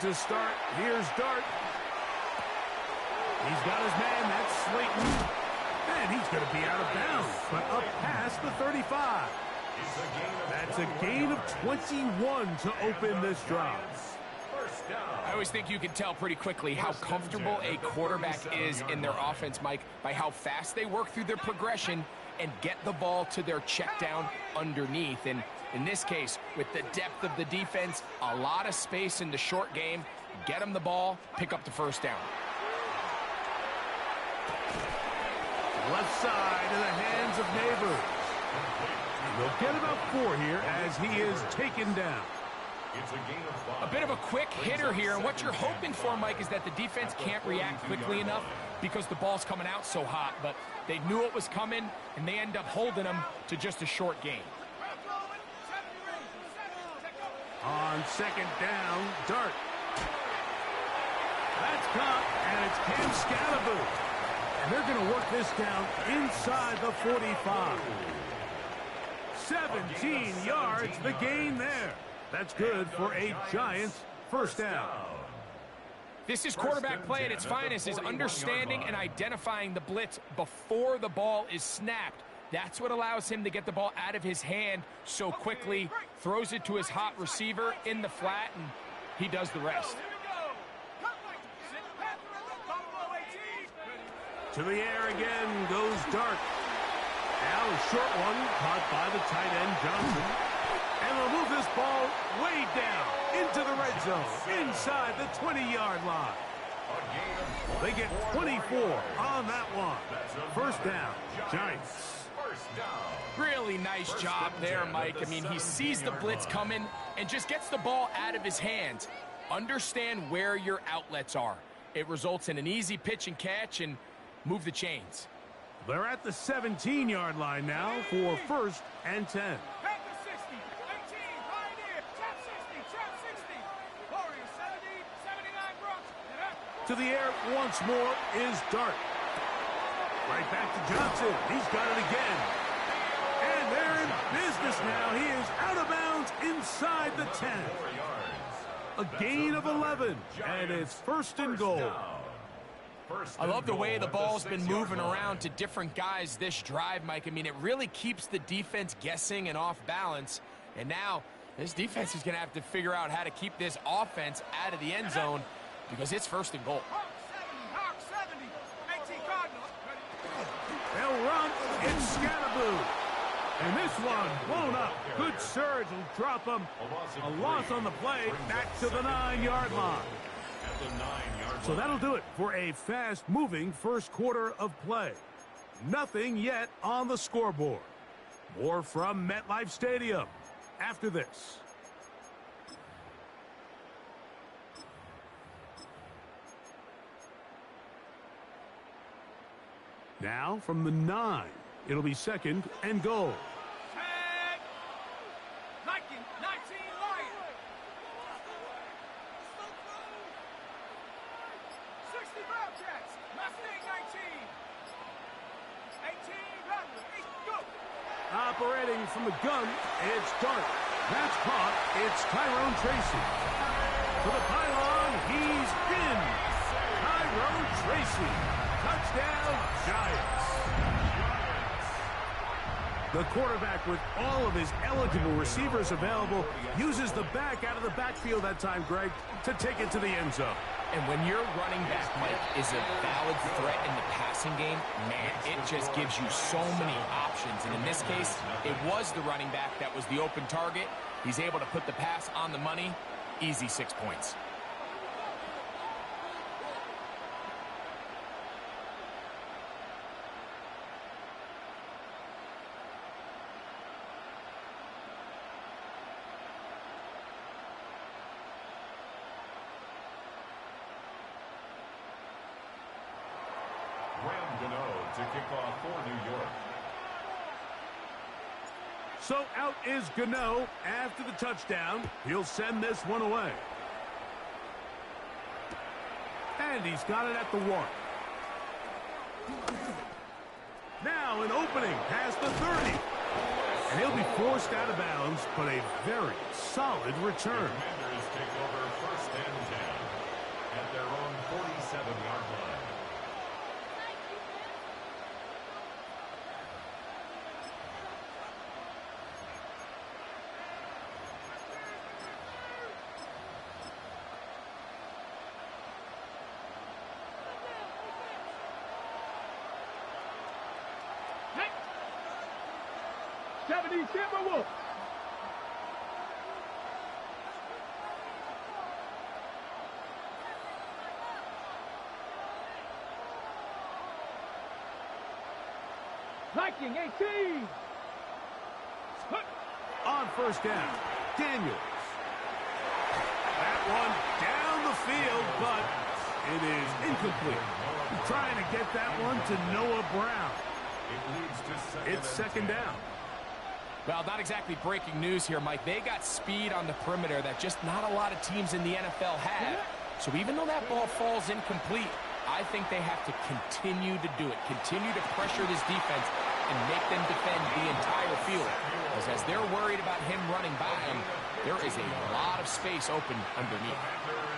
to start. Here's Dart. He's got his man. That's Slayton. And he's going to be out of bounds, but up past the 35. That's a gain of 21 to open this drive. I always think you can tell pretty quickly how comfortable a quarterback is in their offense, Mike, by how fast they work through their progression and get the ball to their check down underneath. And in this case, with the depth of the defense, a lot of space in the short game, get them the ball, pick up the first down. Left side in the hands of Neighbors. They'll get about 4 here as he is taken down. A bit of a quick hitter here, and what you're hoping for, Mike, is that the defense can't react quickly enough because the ball's coming out so hot, but they knew it was coming, and they end up holding them to just a short gain. On second down, Dart. That's caught, and it's Cam Scalaboo. And they're going to work this down inside the 45. 17 yards, the gain there. That's good for a Giants first down. This is quarterback play at its finest, is understanding and identifying the blitz before the ball is snapped. That's what allows him to get the ball out of his hand so quickly, throws it to his hot receiver in the flat, and he does the rest. To the air again goes Dart. Now a short one caught by the tight end Johnson. And they'll move this ball way down into the red zone, inside the 20-yard line. They get 24 on that one. First down, Giants. Really nice job there, Mike. I mean, he sees the blitz coming and just gets the ball out of his hands. Understand where your outlets are. It results in an easy pitch and catch and move the chains. They're at the 17-yard line now for first and 10. To the air once more is Dart. Right back to Johnson. He's got it again. And they're in business now. He is out of bounds inside the 10. A gain of 11, and it's first and goal. I love the way the ball's been moving around to different guys this drive, Mike. I mean, it really keeps the defense guessing and off balance. And now this defense is going to have to figure out how to keep this offense out of the end zone because it's first and goal. They'll run. It's Scalaboo. And this one blown up. Good surge will drop him. A loss on the play back to the 9-yard line. So that'll do it for a fast-moving first quarter of play. Nothing yet on the scoreboard. More from MetLife Stadium after this. Now from the 9, it'll be second and goal. Operating from the gun, it's Dart. That's caught. It's Tyrone Tracy. To the pylon, he's in. Tyrone Tracy. Touchdown, Giants. The quarterback, with all of his eligible receivers available, uses the back out of the backfield that time, Greg, to take it to the end zone. And when your running back, Mike, is a valid threat in the passing game, man, it just gives you so many options. And in this case, it was the running back that was the open target. He's able to put the pass on the money. Easy 6 points. To kick off for New York. So out is Gano after the touchdown. He'll send this one away. And he's got it at the 1. Now an opening past the 30. And he'll be forced out of bounds, but a very solid return. The Commanders take over first and 10. 70, Timberwolves. Viking 18. On first down, Daniels. That one down the field, but it is incomplete. He's trying to get that one to Noah Brown. It's second down. Well, not exactly breaking news here, Mike. They got speed on the perimeter that just not a lot of teams in the NFL have. So even though that ball falls incomplete, I think they have to continue to do it. Continue to pressure this defense and make them defend the entire field. Because as they're worried about him running by them, there is a lot of space open underneath.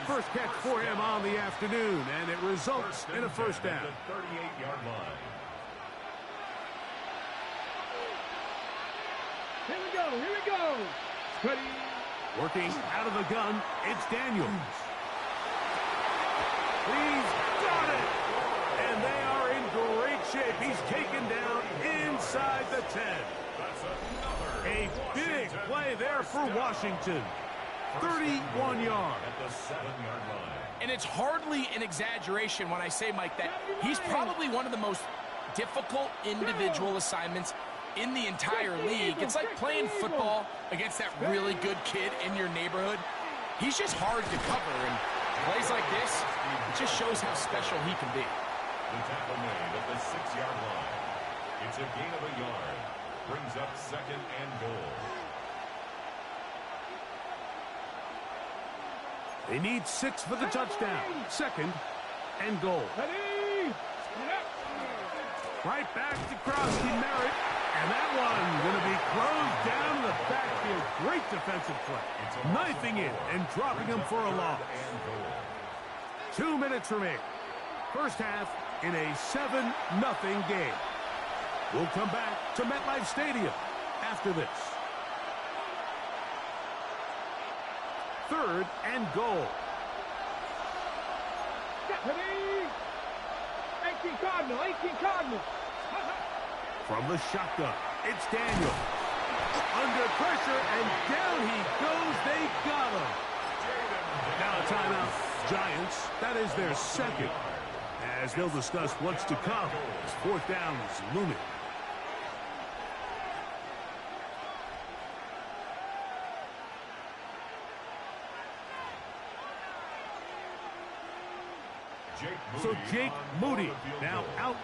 First catch for him on the afternoon, and it results in a first down. 38-yard line. Here we go. Ready. Working out of the gun, it's Daniels. He's got it. And they are in great shape. He's taken down inside the 10. A big play there for Washington. 31 yards. At the 7-yard line. And it's hardly an exaggeration when I say, Mike, that he's probably one of the most difficult individual assignments in the entire league. It's like playing football against that really good kid in your neighborhood. He's just hard to cover, and plays like this, it just shows how special he can be. The tackle made at the 6-yard line. It's a gain of a yard. Brings up second and goal. They need 6 for the touchdown. Second and goal. Right back to Krosky Merritt. And that one going to be closed down in the backfield. Great defensive play. Knifing it and dropping him for a loss. 2 minutes remaining. First half in a 7-0 game. We'll come back to MetLife Stadium after this. Third and goal. 18 Cardinals. From the shotgun, it's Daniel. Under pressure, and down he goes. They got him. Now a timeout. Giants, that is their second. As they'll discuss what's to come as fourth down is looming. So Jake Moody now out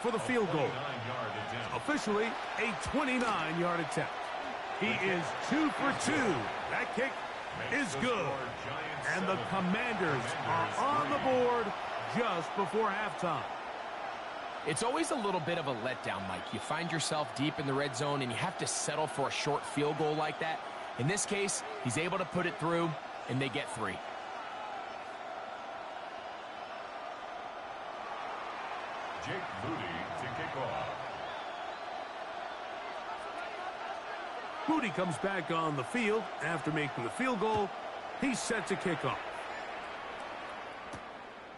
for the field goal. Officially a 29-yard attempt. He is 2 for 2. That kick is good. And the Commanders are on the board just before halftime. It's always a little bit of a letdown, Mike. You find yourself deep in the red zone and you have to settle for a short field goal like that. In this case, he's able to put it through, and they get 3. Jake Moody to kick off. Moody comes back on the field after making the field goal. He's set to kick off.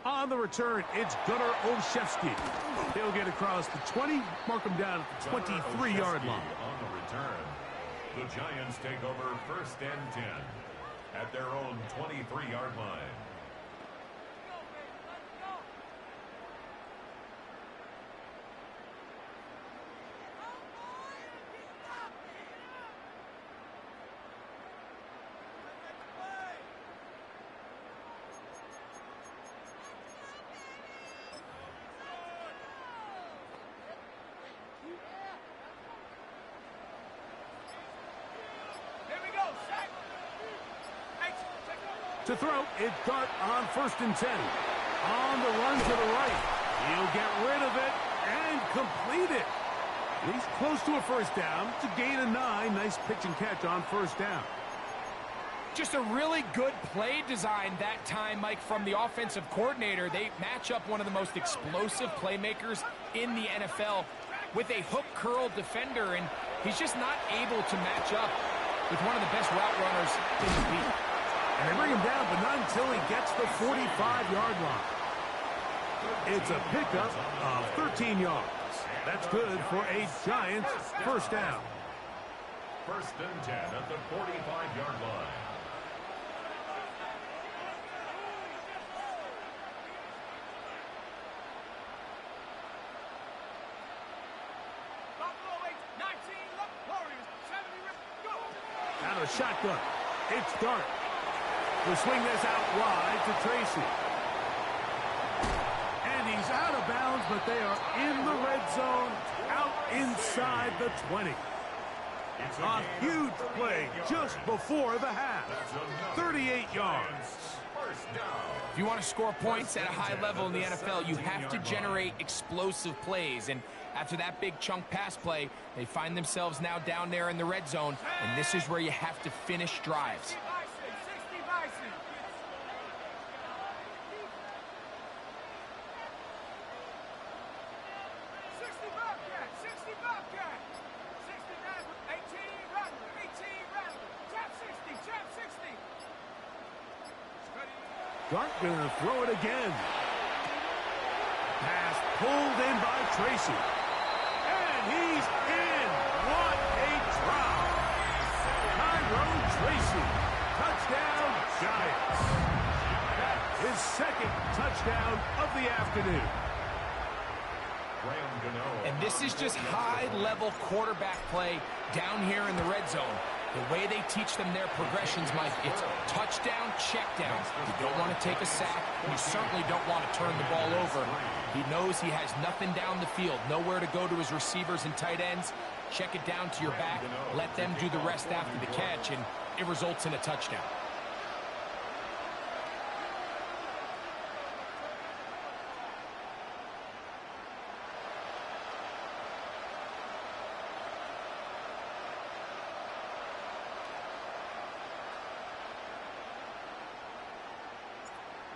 On the return, it's Gunnar Olszewski. He'll get across the 20, mark him down at the 23-yard line. On the return, the Giants take over first and 10 at their own 23-yard line. To throw, it's Dart on first and 10. On the run to the right. He'll get rid of it and complete it. He's close to a first down. It's a gain of 9. Nice pitch and catch on first down. Just a really good play design that time, Mike, from the offensive coordinator. They match up one of the most explosive playmakers in the NFL with a hook curl defender, and he's just not able to match up with one of the best route runners in the league. And they bring him down, but not until he gets the 45-yard line. It's a pickup of 13 yards. That's good for a Giants first down. First and 10 at the 45-yard line. Out of shotgun. It's Dart. We'll swing this out wide to Tracy. And he's out of bounds, but they are in the red zone, out inside the 20. A huge play just before the half. 38 yards. If you want to score points at a high level in the NFL, you have to generate explosive plays. And after that big chunk pass play, they find themselves now down there in the red zone. And this is where you have to finish drives. Dart gonna throw it again. Pass pulled in by Tracy. And he's in. What a drop. Tyrone Tracy. Touchdown, Giants. His second touchdown of the afternoon. And this is just high-level quarterback play down here in the red zone. The way they teach them their progressions, Mike, it's touchdown, check down. You don't want to take a sack. You certainly don't want to turn the ball over. He knows he has nothing down the field, nowhere to go to his receivers and tight ends. Check it down to your back. Let them do the rest after the catch, and it results in a touchdown.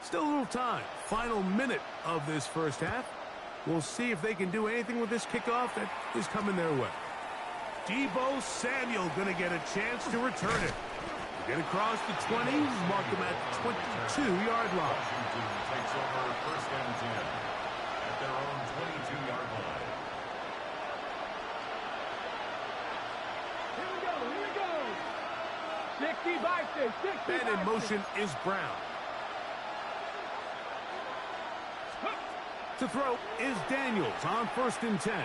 Still a little time. Final minute of this first half. We'll see if they can do anything with this kickoff that is coming their way. Deebo Samuel going to get a chance to return it. Get across the 20, mark him at the 22-yard line. Washington takes over first and 10 at their own 22-yard line. Here we go. 60 by 60. And in motion is Brown. To throw is Daniels on first and 10. Oh,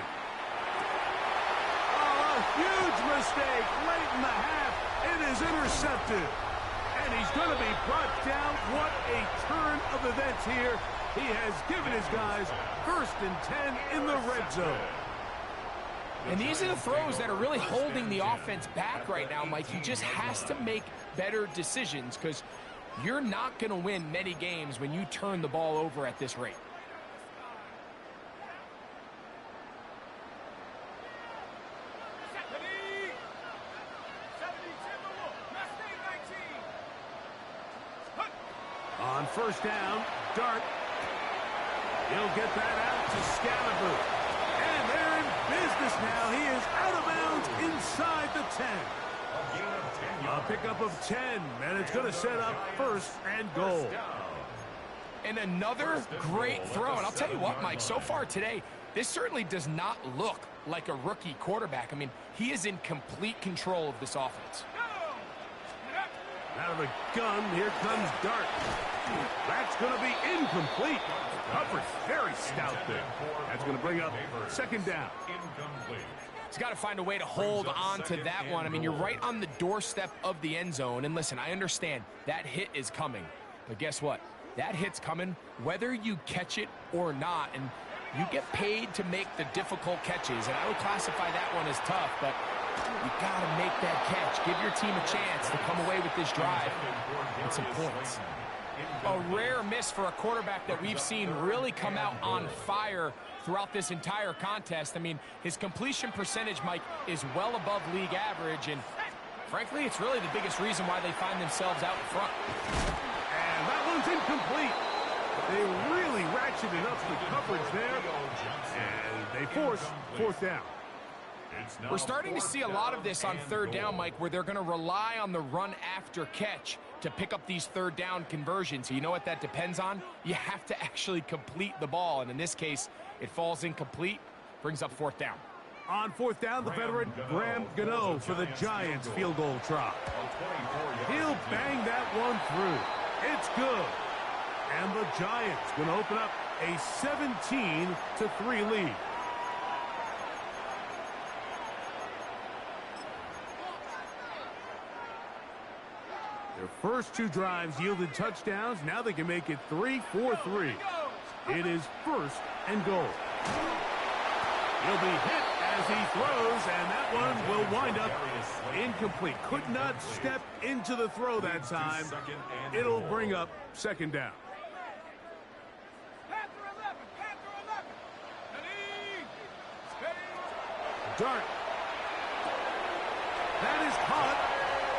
a huge mistake late in the half. It is intercepted. And he's going to be brought down. What a turn of events here. He has given his guys first and 10 in the red zone. And these are the throws that are really holding the offense back right now, Mike. He just has to make better decisions because you're not going to win many games when you turn the ball over at this rate. On first down, Dart. He'll get that out to Scalaboo. And they're in business now. He is out of bounds inside the 10. A pickup of 10, and it's going to set up first and goal. And another great throw. And I'll tell you what, Mike, so far today, this certainly does not look like a rookie quarterback. I mean, he is in complete control of this offense. Out of the gun, here comes Dart. That's going to be incomplete. Coverage very stout there. That's going to bring up second down. He's got to find a way to hold on to that one. I mean, you're right on the doorstep of the end zone. And listen, I understand that hit is coming. But guess what? That hit's coming whether you catch it or not. And you get paid to make the difficult catches. And I would classify that one as tough, but you got to make that catch. Give your team a chance to come away with this drive and some points. A rare miss for a quarterback that we've seen really come out on fire throughout this entire contest. I mean, his completion percentage, Mike, is well above league average, and frankly, it's really the biggest reason why they find themselves out in front. And that one's incomplete. They really ratcheted up the coverage there, and they force fourth down. We're starting to see a lot of this on third down, Mike, where they're going to rely on the run after catch to pick up these third down conversions. So you know what that depends on? You have to actually complete the ball. And in this case, it falls incomplete, brings up fourth down. On fourth down, the veteran Graham Gano for the Giants field goal try. He'll bang that one through. It's good. And the Giants going to open up a 17-3 lead. Their first two drives yielded touchdowns. Now they can make it 3-4-3. It is first and goal. He'll be hit as he throws, and that one will wind up incomplete. Could not step into the throw that time. It'll bring up second down. Dart. That is caught,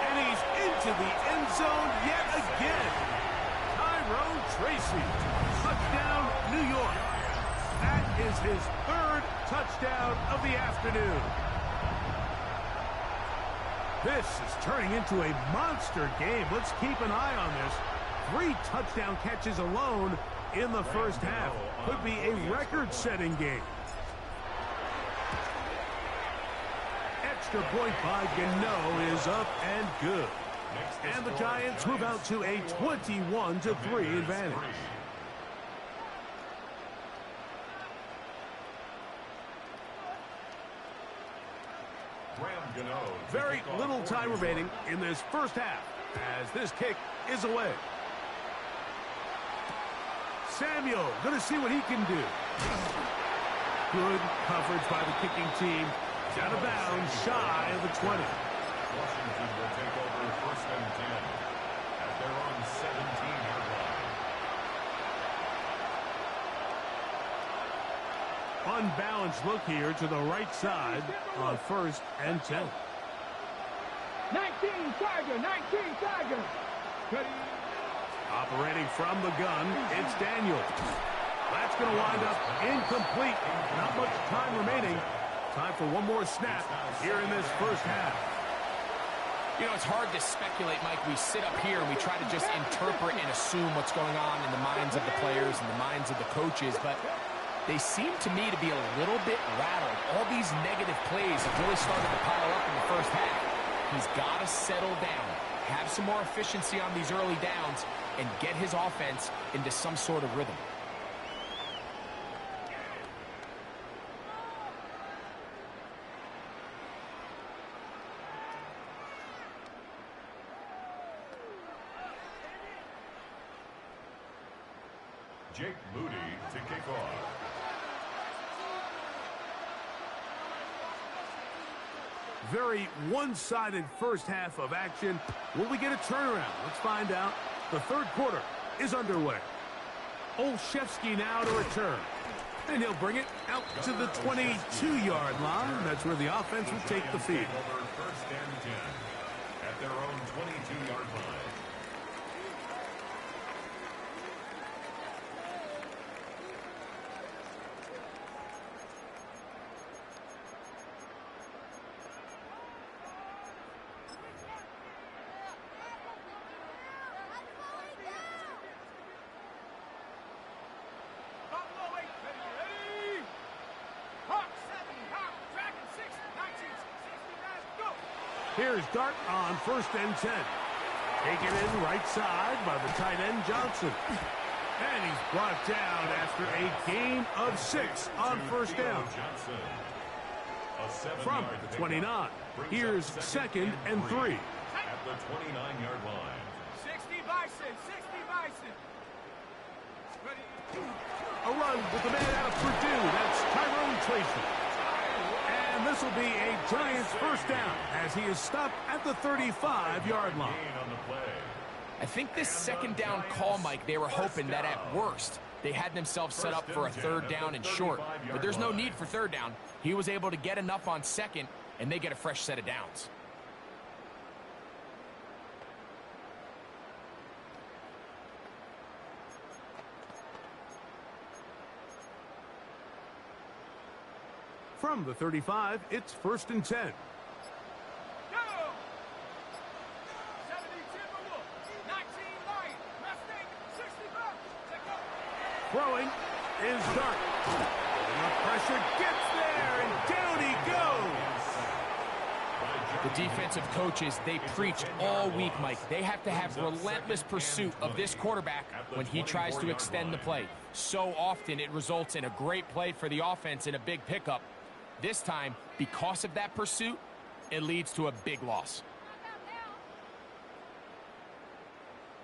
and he's into the end zone yet again. Tyrone Tracy. Touchdown, New York. That is his third touchdown of the afternoon. This is turning into a monster game. Let's keep an eye on this. 3 touchdown catches alone in the first half. Could be a record-setting game. Extra point by Gano is up and good. And the Giants move out to a 21-3 advantage. Very little time remaining in this first half as this kick is away. Samuel going to see what he can do. Good coverage by the kicking team. It's out of bounds, shy of the 20. Washington will take over first and 10 at their own 17-yard line. Unbalanced look here to the right side on first and 10. 19 Tiger, 19 Tiger. Operating from the gun, it's Daniel. That's going to wind up incomplete. Not much time remaining. Time for one more snap here in this first half. You know, it's hard to speculate, Mike. We sit up here and we try to just interpret and assume what's going on in the minds of the players and the minds of the coaches, but they seem to me to be a little bit rattled. All these negative plays have really started to pile up in the first half. He's got to settle down, have some more efficiency on these early downs, and get his offense into some sort of rhythm. Jake Moody to kick off. Very one-sided first half of action. Will we get a turnaround? Let's find out. The third quarter is underway. Olszewski now to return. And he'll bring it out to the 22-yard line. That's where the offense will take the field. Over first and 10 at their own 22-yard line. Here's Dart on first and 10. Taken in right side by the tight end Johnson. And he's brought down after a gain of 6 on first down. From the 29. Here's second and 3. At the 29-yard line. 60 Bison, 60 Bison. A run with the man out of Purdue. That's Tyrone Tracy. And this will be a Giants first down as he is stopped at the 35-yard line. I think this second down call, Mike, they were hoping that at worst they had themselves set up for a third down and short. But there's no need for third down. He was able to get enough on second, and they get a fresh set of downs. From the 35, it's first and 10. Throwing is Dart. The pressure gets there, and down he goes. Defensive coaches, they preach all week, Mike. They have to have relentless pursuit of this quarterback when he tries to extend the play. So often it results in a great play for the offense and a big pickup. This time, because of that pursuit, it leads to a big loss.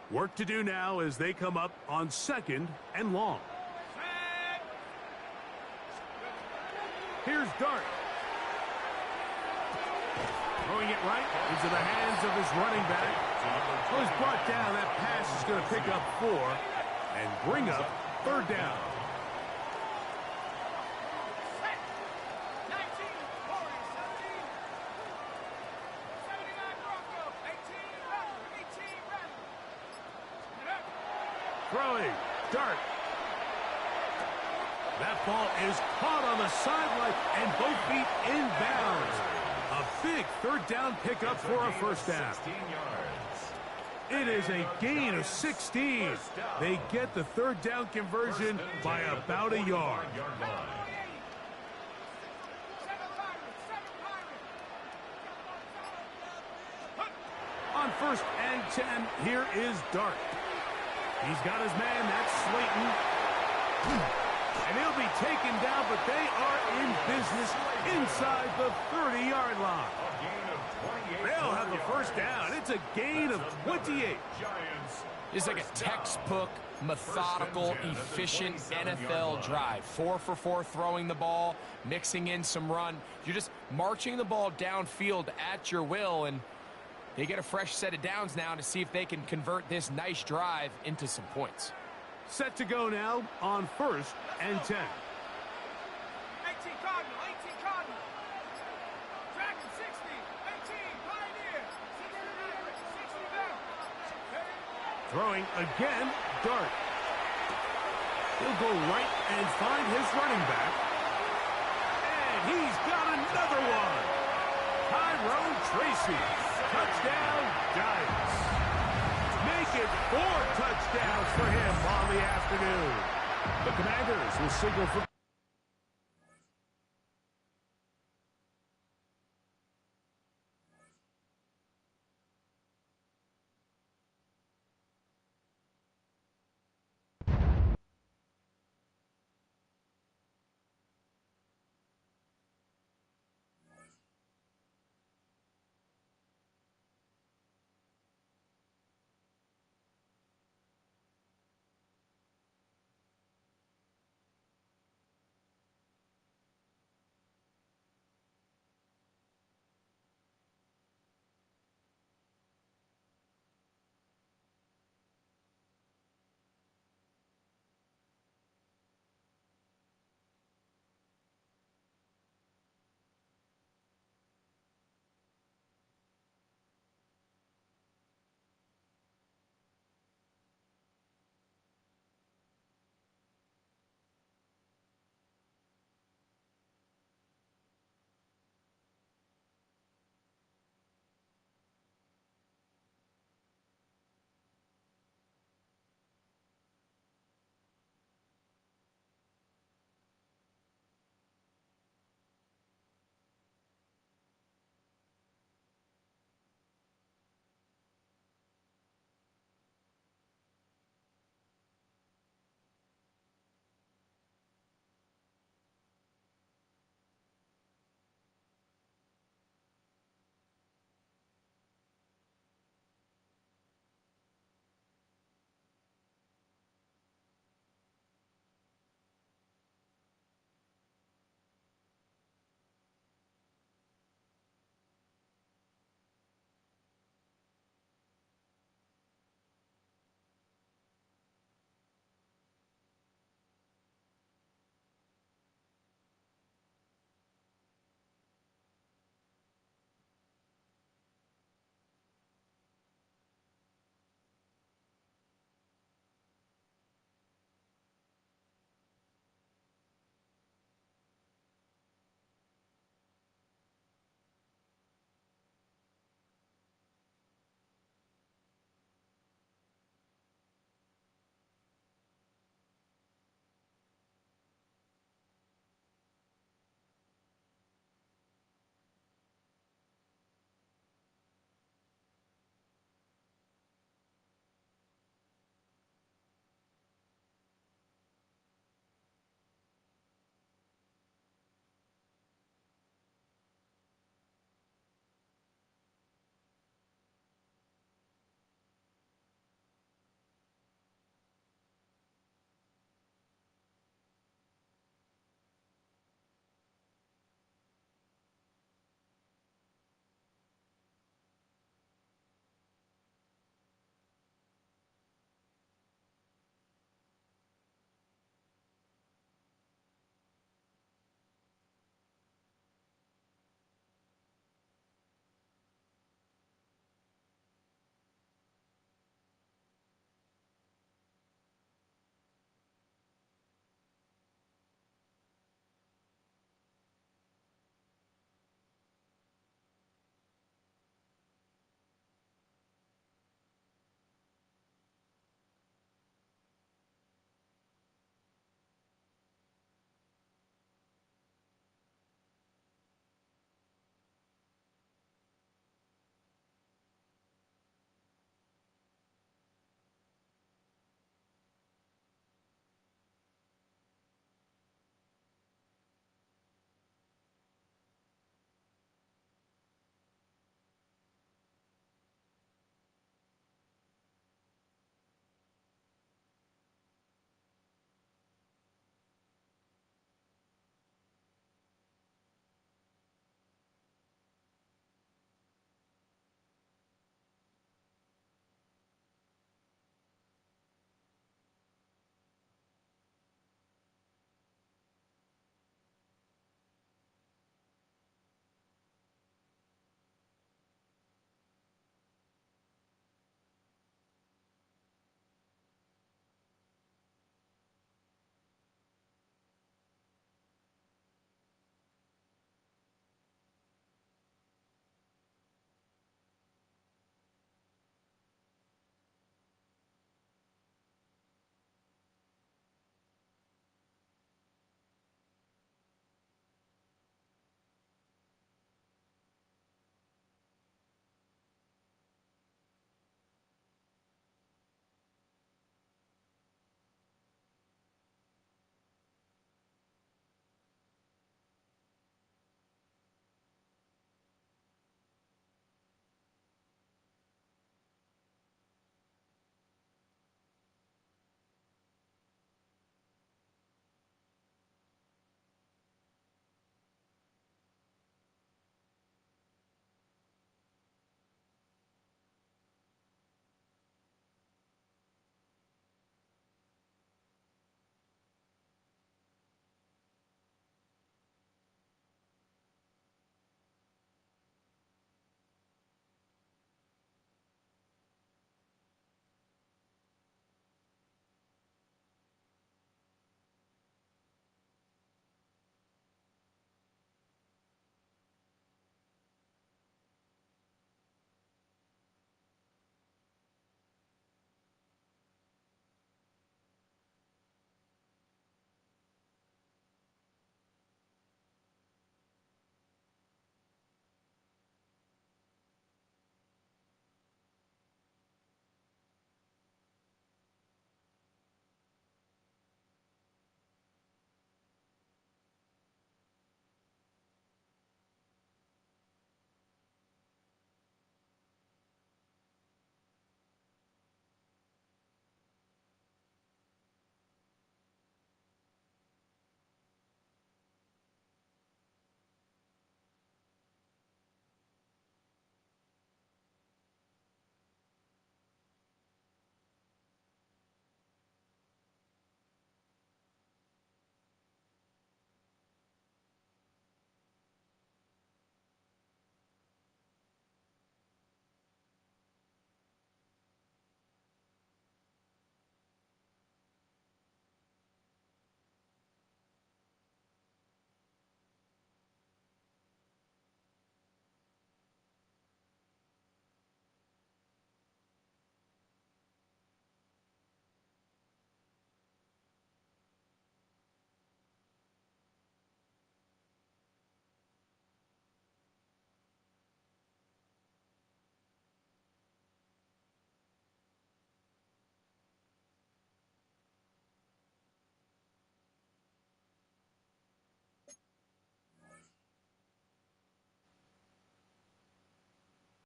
Work to do now as they come up on 2nd and long. Here's Dart. Throwing it right into the hands of his running back. Well, he's brought down. That pass is going to pick up 4 and bring up 3rd down. Throwing. Dart. That ball is caught on the sideline and both feet inbounds. A big 3rd down pickup for a 1st down. It is a gain of 16. They get the 3rd down conversion by about a yard. On 1st and 10, here is Dart. He's got his man, that's Slayton. And he'll be taken down, but they are in business inside the 30-yard line. They'll have the 1st down. It's a gain of 28. It's like a textbook, methodical, efficient NFL drive. 4 for 4 throwing the ball, mixing in some run. You're just marching the ball downfield at your will, and they get a fresh set of downs now to see if they can convert this nice drive into some points. Set to go now on 1st and 10. 18 Cardinal, 18 Cardinal. Dragon 60, 18 Pioneer, 60 down. Throwing again, Dart. He'll go right and find his running back. And he's got another one. Tyrone Tracy. Touchdown, Giants. Make it 4 touchdowns for him on the afternoon. The Commanders will signal for